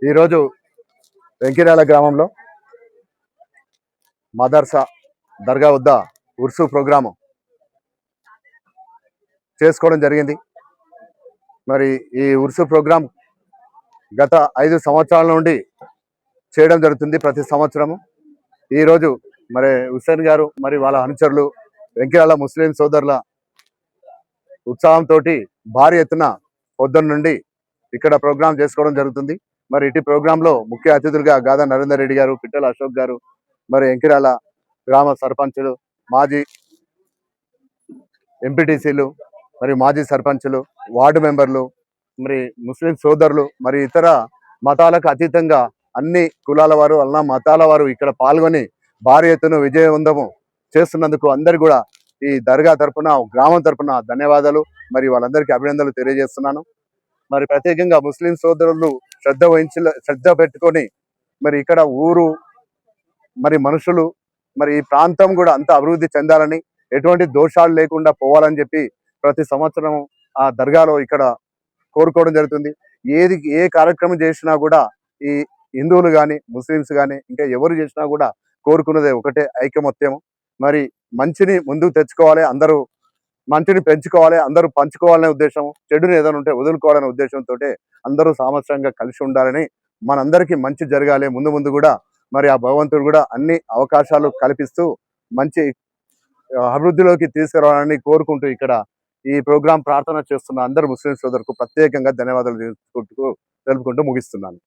ఈరోజు వెంకిరాల గ్రామంలో మదర్సా దర్గా వద్ద ఉర్సు ప్రోగ్రాము చేసుకోవడం జరిగింది. మరి ఈ ఉర్సు ప్రోగ్రాం గత 5 సంవత్సరాల నుండి చేయడం జరుగుతుంది ప్రతి సంవత్సరము. ఈరోజు మరి హుస్సేన్ గారు మరి వాళ్ళ అనుచరులు వెంకిరాల ముస్లిం సోదరుల ఉత్సాహంతో భారీ ఎత్తున పొద్దున్న నుండి ఇక్కడ ప్రోగ్రాం చేసుకోవడం జరుగుతుంది. మరి ఇటు ప్రోగ్రాంలో ముఖ్య అతిథులుగా గాదా నరేందర్ రెడ్డి గారు, పిట్టల అశోక్ గారు, మరి వెంకిరాల గ్రామ సర్పంచులు, మాజీ ఎంపీటీసీలు, మరి మాజీ సర్పంచులు, వార్డు మెంబర్లు, మరి ముస్లిం సోదరులు, మరి ఇతర మతాలకు అతీతంగా అన్ని కులాల వారు అన్న మతాల వారు ఇక్కడ పాల్గొని భారీ ఎత్తున విజయవంతము చేస్తున్నందుకు అందరు కూడా ఈ దర్గా తరపున, గ్రామం తరపున ధన్యవాదాలు, మరి వాళ్ళందరికీ అభినందనలు తెలియజేస్తున్నాను. మరి ప్రత్యేకంగా ముస్లిం సోదరులు శ్రద్ధ పెట్టుకొని మరి ఇక్కడ ఊరు మరి మనుషులు మరి ఈ ప్రాంతం కూడా అంత అభివృద్ధి చెందాలని, ఎటువంటి దోషాలు లేకుండా పోవాలని చెప్పి ప్రతి సంవత్సరం ఆ దర్గాలో ఇక్కడ కోరుకోవడం జరుగుతుంది. ఏ కార్యక్రమం చేసినా కూడా ఈ హిందువులు కానీ, ముస్లిమ్స్ కానీ, ఇంకా ఎవరు చేసినా కూడా కోరుకున్నదే ఒకటే, ఐకమత్యము. మరి మంచిని ముందుకు తెచ్చుకోవాలి, అందరూ మంచిని పెంచుకోవాలి, అందరూ పంచుకోవాలనే ఉద్దేశం, చెడుని ఏదైనా ఉంటే వదులుకోవాలనే ఉద్దేశంతో అందరూ సామరస్యంగా కలిసి ఉండాలని, మనందరికీ మంచి జరగాలి, ముందు కూడా మరి ఆ భగవంతుడు కూడా అన్ని అవకాశాలు కల్పిస్తూ మంచి అభివృద్ధిలోకి తీసుకురావాలని కోరుకుంటూ ఇక్కడ ఈ ప్రోగ్రాం ప్రార్థన చేస్తున్న అందరు ముస్లిం సోదరులకు ప్రత్యేకంగా ధన్యవాదాలు తెలుపుకుంటూ ముగిస్తున్నాను.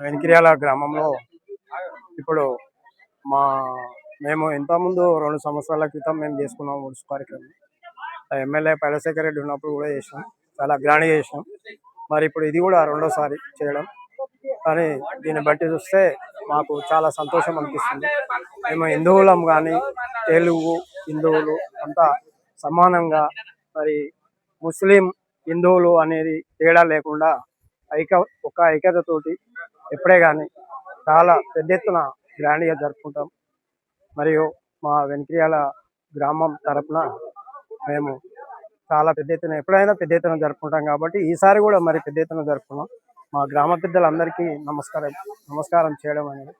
వెంకిర్యాల గ్రామంలో ఇప్పుడు మేము ఇంతకుముందు 2 సంవత్సరాల క్రితం మేము చేసుకున్నాం ఉర్సు కార్యక్రమం. ఎమ్మెల్యే పైలశేఖర్ రెడ్డి ఉన్నప్పుడు కూడా చేసినాం, చాలా గ్రాండ్గా చేసినాం. మరి ఇప్పుడు ఇది కూడా 2వసారి చేయడం, కానీ దీన్ని బట్టి చూస్తే మాకు చాలా సంతోషం అనిపిస్తుంది. మేము హిందువులం కానీ తెలుగు హిందువులు అంతా సమానంగా, మరి ముస్లిం హిందువులు అనేది తేడా లేకుండా ఒక ఐక్యతతోటి ఎప్పుడే కానీ చాలా పెద్ద ఎత్తున గ్రాండ్గా జరుపుకుంటాం. మరియు మా వెంకిర్యాల గ్రామం తరపున మేము చాలా పెద్ద ఎత్తున ఎప్పుడైనా పెద్ద ఎత్తున జరుపుకుంటాం కాబట్టి ఈసారి కూడా మరి పెద్ద ఎత్తున జరుపుకున్నాం. మా గ్రామ పెద్దలందరికీ నమస్కారం చేయడం అనేది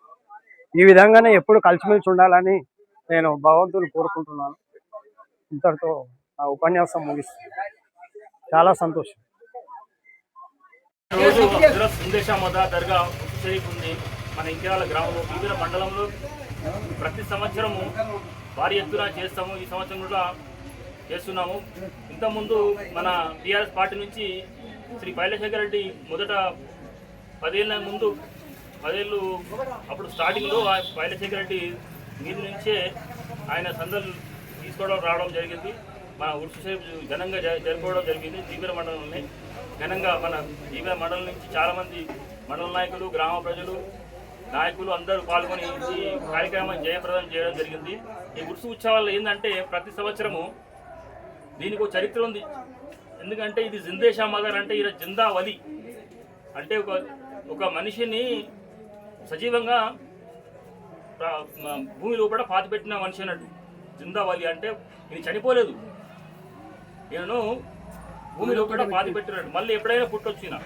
ఈ విధంగానే ఎప్పుడు కలిసిమెలిసి ఉండాలని నేను భగవంతుని కోరుకుంటున్నాను. ఇంతటితో ఆ ఉపన్యాసం ముగిస్తుంది. చాలా సంతోషం. రోజు దర్గా ఉంది మన ఇంకిరాల గ్రామంలో, వివిధ మండలంలో ప్రతి సంవత్సరము భారీ ఎత్తున చేస్తాము. ఈ సంవత్సరం కూడా చేస్తున్నాము. ఇంతకుముందు మన టీఆర్ఎస్ పార్టీ నుంచి శ్రీ పైలశేఖర్ రెడ్డి మొదట 10 ఏళ్ళ ముందు 10 ఏళ్ళు అప్పుడు స్టార్టింగ్లో పైలశేఖర్ రెడ్డి మీద నుంచే ఆయన సందర్లు తీసుకోవడం రావడం జరిగింది. మన ఉర్సు ఘనంగా జరుపుకోవడం జరిగింది. జీవన మండలంలో ఘనంగా మన జీవన మండలం నుంచి చాలామంది మండల నాయకులు, గ్రామ ప్రజలు, నాయకులు అందరూ పాల్గొని ఈ కార్యక్రమాన్ని జయప్రదం చేయడం జరిగింది. ఈ ఉర్సు ఉత్సవాల్లో ఏంటంటే ప్రతి సంవత్సరము దీనికి ఒక చరిత్ర ఉంది. ఎందుకంటే ఇది జిందేషా మదర్ అంటే ఇలా జిందా వలి అంటే ఒక మనిషిని సజీవంగా భూమి లోపల పాతిపెట్టిన మనిషి అన్నట్టు. జిందా వలి అంటే ఇది చనిపోలేదు, నేను భూమి లోపల పాతిపెట్టినట్టు, మళ్ళీ ఎప్పుడైనా పుట్టొచ్చిన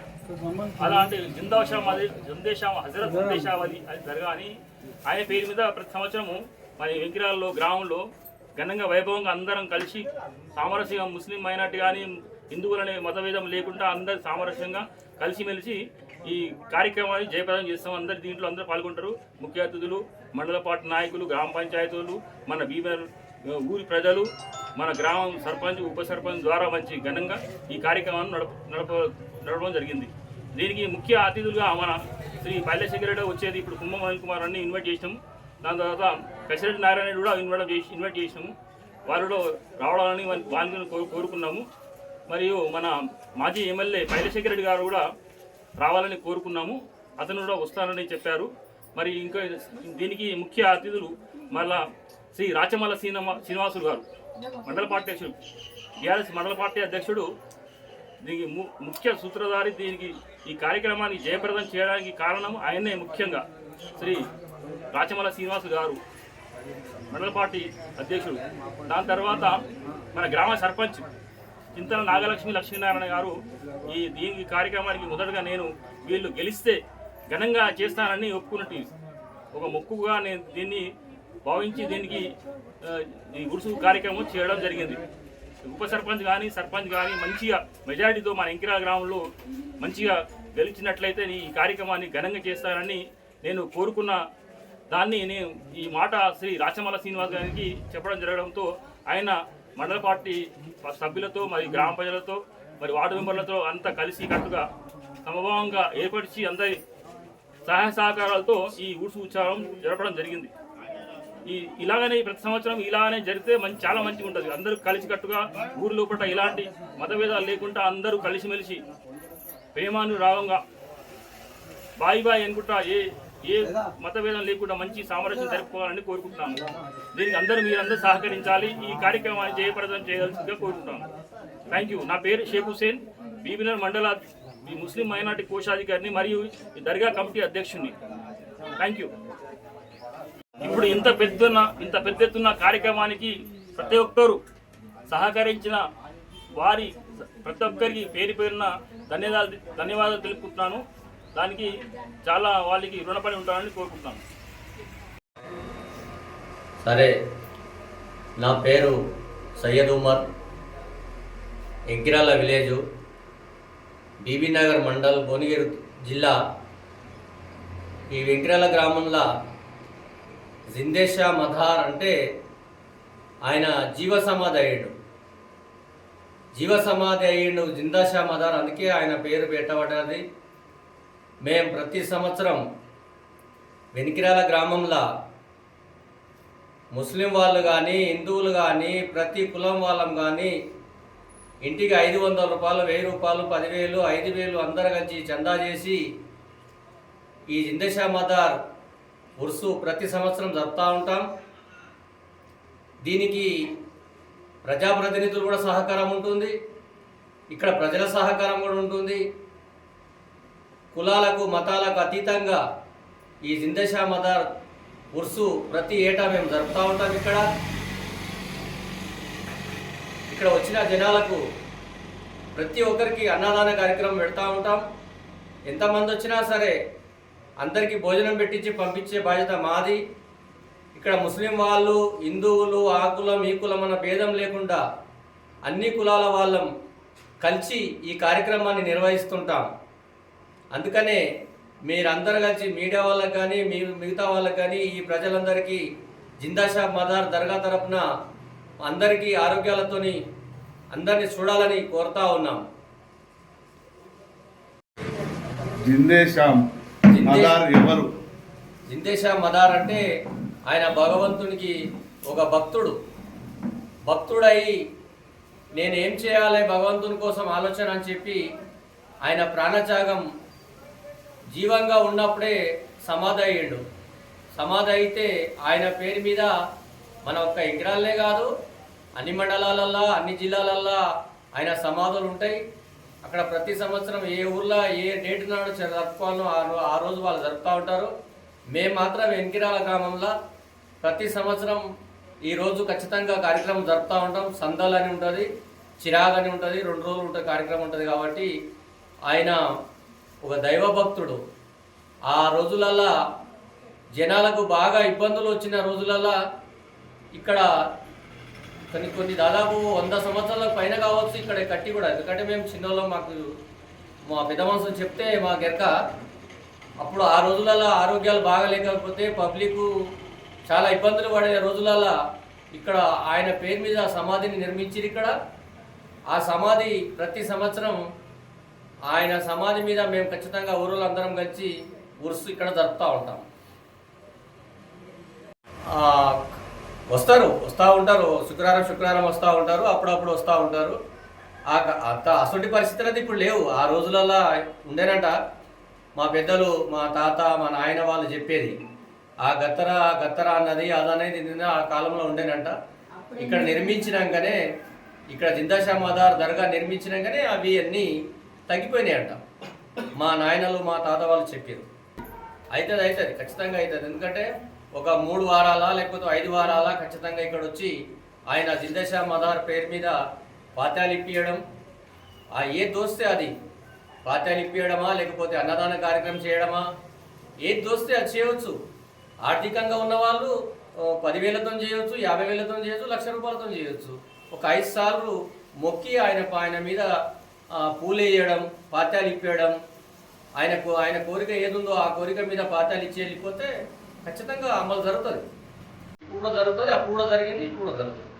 అలాంటి జిందేషా హజరత్ జిందేషా వలి అది దర్గా అని ఆయన పేరు మీద ప్రతి సంవత్సరము మన వెంకిరాల్లో గ్రామంలో ఘనంగా వైభవంగా అందరం కలిసి సామరస్యంగా, ముస్లిం మైనార్టీ కానీ హిందువులనే మతభేదం లేకుండా అందరు సామరస్యంగా కలిసిమెలిసి ఈ కార్యక్రమాన్ని జయప్రదం చేస్తాం. దీంట్లో అందరూ పాల్గొంటారు. ముఖ్య అతిథులు, మండల పార్టీ నాయకులు, గ్రామ పంచాయతీలు, మన ఊరి ప్రజలు, మన గ్రామం సర్పంచ్, ఉప సర్పంచ్ ద్వారా మంచి ఘనంగా ఈ కార్యక్రమాన్ని నడపడం జరిగింది. దీనికి ముఖ్య అతిథులుగా మన శ్రీ పైలశేఖర్ రెడ్డి వచ్చేది. ఇప్పుడు కుంభం అనిల్ కుమార్ అన్ని ఇన్వైట్ చేసినాము. దాని తర్వాత కసిరెడ్డి నారాయణ కూడా ఇన్వైట్ చేసినాము. వారిలో రావడాలని వాళ్ళని కోరుకున్నాము. మరియు మన మాజీ ఎమ్మెల్యే పైలశేఖర్ రెడ్డి గారు కూడా రావాలని కోరుకున్నాము. అతను కూడా వస్తానని చెప్పారు. మరి ఇంకా దీనికి ముఖ్య అతిథులు మళ్ళా శ్రీ రాచమల్ల శ్రీనివాసులు గారు, మండల పార్టీ అధ్యక్షుడు, టీఆర్ఎస్ మండల పార్టీ అధ్యక్షుడు, దీనికి ముఖ్య సూత్రధారి. దీనికి ఈ కార్యక్రమాన్ని జయప్రదం చేయడానికి కారణం ఆయనే ముఖ్యంగా శ్రీ రాచమల్ల శ్రీనివాసులు గారు, మండల పార్టీ అధ్యక్షుడు. దాని తర్వాత మన గ్రామ సర్పంచ్ చింతన నాగలక్ష్మి లక్ష్మీనారాయణ గారు దీనికి కార్యక్రమానికి మొదటగా నేను వీళ్ళు గెలిస్తే ఘనంగా చేస్తానని ఒప్పుకున్నట్టు ఒక మొక్కుగా నేను దీన్ని భావించి దీనికి ఈ ఉరుసు కార్యక్రమం చేయడం జరిగింది. ఉప సర్పంచ్ కానీ సర్పంచ్ కానీ మంచిగా మెజారిటీతో మన ఎంకిరాల గ్రామంలో మంచిగా గెలిచినట్లయితే ఈ కార్యక్రమాన్ని ఘనంగా చేస్తానని నేను కోరుకున్న దాన్ని నేను ఈ మాట శ్రీ రాచమల్ల శ్రీనివాస్ గారికి చెప్పడం జరగడంతో ఆయన మండల పార్టీ సభ్యులతో మరి గ్రామ ప్రజలతో మరి వార్డు మెంబర్లతో అంతా కలిసి కట్టుగా సమభావంగా ఏర్పరిచి అందరి సహాయ సహకారాలతో ఈ ఊడ్సు ఉత్సవం జరపడం జరిగింది. ఇలాగనే ప్రతి సంవత్సరం ఇలానే జరిగితే చాలా మంచిగా ఉంటుంది. అందరూ కలిసికట్టుగా ఊరి లోపల ఇలాంటి మతభేదాలు లేకుండా అందరూ కలిసిమెలిసి ప్రేమానురాగంగా బాయి అనుకుంటా ఏ మతభేదం లేకుండా మంచి సామరస్యం జరుపుకోవాలని కోరుకుంటున్నాము. దీనికి మీరందరూ సహకరించాలి. ఈ కార్యక్రమాన్ని జయప్రదం చేయవలసిందిగా కోరుకుంటున్నాము. Thank you. నా పేరు షేక్ హుసేన్, బీబీనగర్ మండల ముస్లిం మైనార్టీ కోశాధికారిని మరియు ఈ దర్గా కమిటీ అధ్యక్షుడిని. Thank you. ఇప్పుడు ఇంత పెద్ద ఎత్తున కార్యక్రమానికి ప్రతి ఒక్కరు సహకరించిన వారి ప్రతి ఒక్కరికి పేరున ధన్యవాదాలు తెలుపుకుంటున్నాను. దానికి చాలా వాళ్ళకి రుణపడి ఉంటానని కోరుకుంటున్నాను. సరే, నా పేరు సయ్యద్ ఉమర్, ఎంకిరాల విలేజు, బీబీనగర్ మండల్, భువనగిరి జిల్లా. ఈ ఎంకిరాల గ్రామంలో జిందేషా మధార్ అంటే ఆయన జీవసమాధి అయ్యిండు. జిందాషా మధార్, అందుకే ఆయన పేరు పెట్టబడ్డది. మేము ప్రతి సంవత్సరం వెనికిరాల గ్రామంలో ముస్లిం వాళ్ళు కానీ హిందువులు కానీ ప్రతి కులం వాళ్ళం కానీ ఇంటికి 500 రూపాయలు, 1000 రూపాయలు, 10,000, 5,000 అందరు కలిసి చందా చేసి ఈ జిందేషా మదార్ ఉర్సు ప్రతి సంవత్సరం జరుపుతూ ఉంటాం. దీనికి ప్రజాప్రతినిధులు కూడా సహకారం ఉంటుంది, ఇక్కడ ప్రజల సహకారం కూడా ఉంటుంది. కులాలకు మతాలకు అతీతంగా ఈ జిందేషా మదార్ ఉర్సు ప్రతి ఏటా మేము జరుపుతూ ఉంటాం. ఇక్కడ వచ్చిన జనాలకు ప్రతి ఒక్కరికి అన్నదాన కార్యక్రమం పెడతా ఉంటాం. ఎంతమంది వచ్చినా సరే అందరికీ భోజనం పెట్టించి పంపించే బాధ్యత మాది. ఇక్కడ ముస్లిం వాళ్ళు, హిందువులు, ఆ కులం ఈ కులం అన్న భేదం లేకుండా అన్ని కులాల వాళ్ళం కలిసి ఈ కార్యక్రమాన్ని నిర్వహిస్తుంటాం. అందుకనే మీరందరూ కలిసి మీడియా వాళ్ళకి కానీ మిగతా వాళ్ళకి కానీ ఈ ప్రజలందరికీ జిందాషా మదార్ దర్గా తరపున అందరికీ ఆరోగ్యాలతోని అందరినీ చూడాలని కోరుతా ఉన్నాం. జిందేషా మదార్ అంటే ఆయన భగవంతునికి ఒక భక్తుడై నేనేం చేయాలి భగవంతుని కోసం ఆలోచన అని చెప్పి ఆయన ప్రాణత్యాగం జీవంగా ఉన్నప్పుడే సమాధి అయ్యిండు. సమాధి అయితే ఆయన పేరు మీద మన ఒక్క ఎంకిరాలనే కాదు, అన్ని మండలాలల్లో, అన్ని జిల్లాలల్లో ఆయన సమాధులు ఉంటాయి. అక్కడ ప్రతి సంవత్సరం ఏ ఊర్లో ఏ డేట్ నాడు జరుపుకోవాలో ఆ రోజు వాళ్ళు జరుపుతూ ఉంటారు. మేము మాత్రం ఎంకిరాల గ్రామంలో ప్రతి సంవత్సరం ఈ రోజు ఖచ్చితంగా కార్యక్రమం జరుపుతూ ఉంటాం. సందాలు అని ఉంటుంది, చిరాగ్ అని ఉంటుంది, 2 రోజులు ఉంటుంది కార్యక్రమం ఉంటుంది. కాబట్టి ఆయన ఒక దైవభక్తుడు. ఆ రోజులల్లో జనాలకు బాగా ఇబ్బందులు వచ్చిన రోజులల్లో ఇక్కడ కొన్ని దాదాపు 100 సంవత్సరాల పైన కావచ్చు ఇక్కడ కట్టి కూడా. ఎందుకంటే మేము చిన్నలో మాకు మా పెద్ద మనుషులు చెప్తే మా గెరక అప్పుడు ఆ రోజులలో ఆరోగ్యాలు బాగా లేకపోతే పబ్లిక్ చాలా ఇబ్బందులు పడే రోజులలో ఇక్కడ ఆయన పేరు మీద సమాధిని నిర్మించారు. ఇక్కడ ఆ సమాధి ప్రతి సంవత్సరం ఆయన సమాధి మీద మేము ఖచ్చితంగా ఊరులో అందరం కలిసి ఉర్సు ఇక్కడ జరుపుతూ ఉంటాం. వస్తూ ఉంటారు, శుక్రవారం వస్తూ ఉంటారు, అప్పుడప్పుడు వస్తూ ఉంటారు. అసలు పరిస్థితులు అయితే ఇప్పుడు లేవు. ఆ రోజులలో ఉండేనంట మా పెద్దలు, మా తాత, మా నాయన వాళ్ళు చెప్పేది. ఆ గత్తర అన్నది అదనేది ఆ కాలంలో ఉండేనంట. ఇక్కడ నిర్మించినాకనే, ఇక్కడ జిందాషా మదార్ దర్గా నిర్మించినాకనే అవి అన్నీ తగ్గిపోయినాయంట. మా నాయనలు, మా తాత వాళ్ళు చెప్పారు. అవుతుంది, ఖచ్చితంగా అవుతుంది. ఎందుకంటే ఒక 3 వారాల లేకపోతే 5 వారాల ఖచ్చితంగా ఇక్కడ వచ్చి ఆయన జిందేషా మదార్ పేరు మీద పాత్యాలు ఇప్పియడం, ఏ దోస్తే అది పాత్యాలు ఇప్పియడమా లేకపోతే అన్నదాన కార్యక్రమం చేయడమా, ఏది దోస్తే అది చేయవచ్చు. ఆర్థికంగా ఉన్నవాళ్ళు 10,000తో చేయవచ్చు, 50,000తో చేయవచ్చు, 1,00,000 రూపాయలతో చేయవచ్చు. ఒక 5 సార్లు మొక్కి ఆయన మీద పూలేయడం, పాత్యాలు ఇప్పేయడం, ఆయన కోరిక ఏదుందో ఆ కోరిక మీద పాత్యాలు ఇచ్చి వెళ్ళిపోతే ఖచ్చితంగా అమలు జరుగుతుంది. ఇప్పుడు కూడా జరుగుతుంది, అప్పుడు కూడా జరిగింది, ఇప్పుడు కూడా జరుగుతుంది.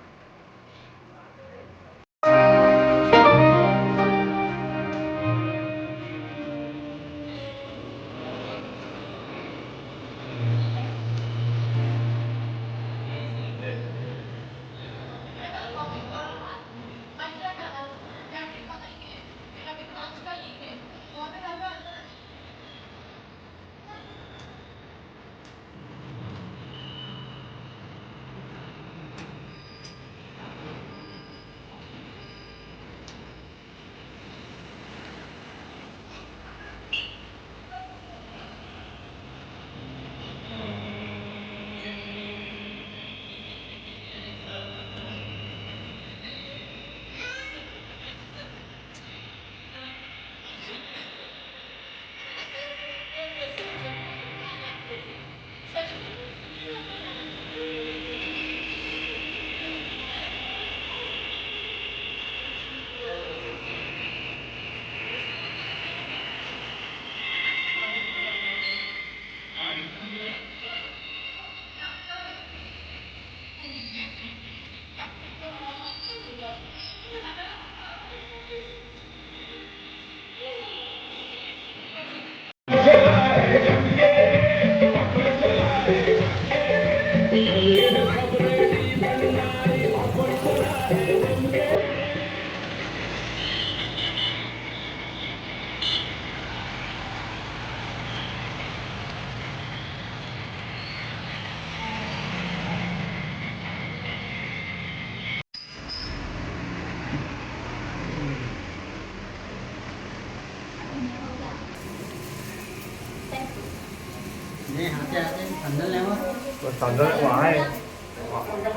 अंदर वहाँ है,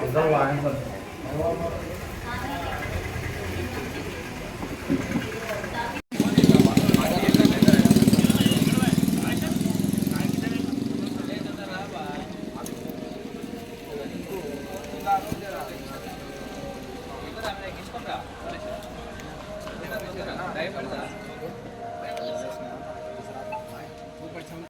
अंदर वहाँ है सर।